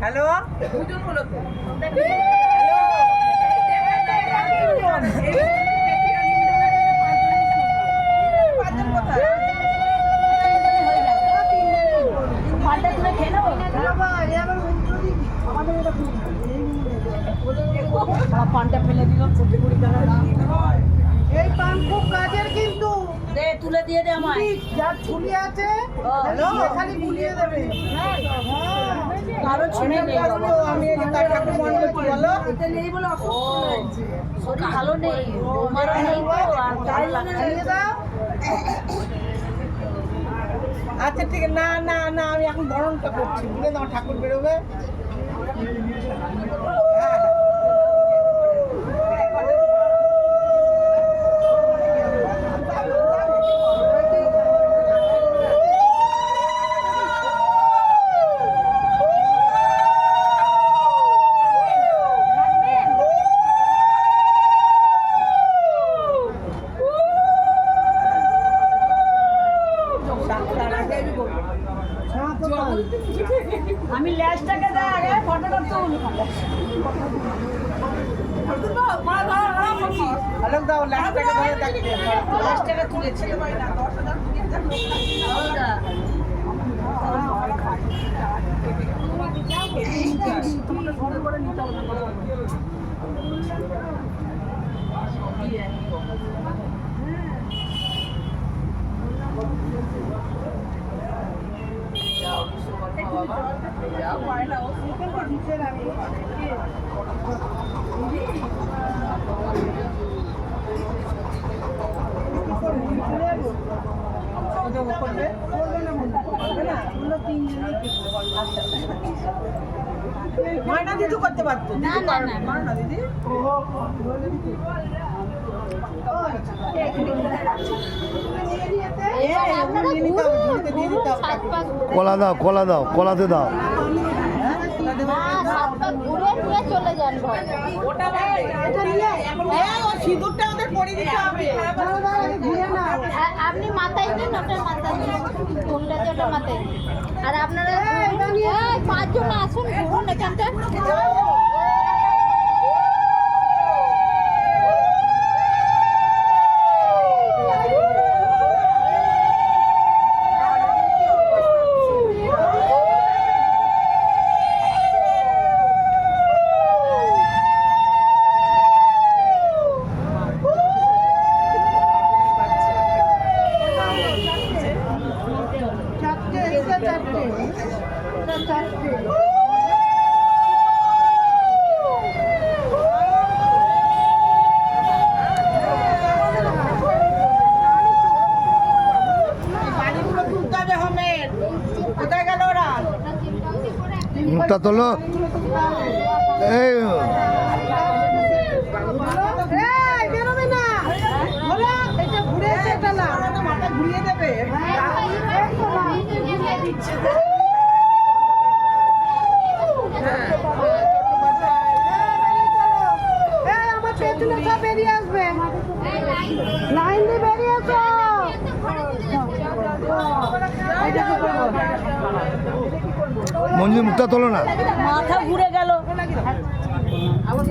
hello পানটা ফেলে দিলাম এই পান খুব কাজের কিন্তু তুলে দিয়ে দে আমায় যার ছুরি আছে খালি বুলিয়ে দেবে কারো ছুরি নেই আমি এই যে তার ঠাকুর মন্ডল বলো এটা নেই বলে শরীর ভালো নেই আমারও নেই তো আর ভালো লাগছে দাও আচ্ছা ঠিক আছে না না না আমি এখন বরণটা করছি বুঝলে তোমার ঠাকুর বেরোবে আমি ল্যাজটাকে দেয় আগে ফটোটা তুল আলোক দাও ল্যাসটাকে ধরে দেখতে ল্যাজটাকে তুলেছি ময়না দিদি করতে পারতো না দিদি কলা দাও কলা দাও কলাতে দাও চলে যান সিঁদুরটা ওদের পরে দিতে হবে আপনি মাথায় দিন ওটার মাথায় দিন কোনটাতে ওটা মাথায় আর আপনারা পাঁচজন আসুন ঘুরুন এখানটা মুখটা তোলো এই বেরোবে না এটা ঘুরে এটা না মাথা ঘুরিয়ে দেবে আমার পেছনে সব বেরিয়ে আসবে লাইন দিয়ে বেরিয়ে আসো মঞ্জু মুখটা তোলো না মাথা ঘুরে গেল আবার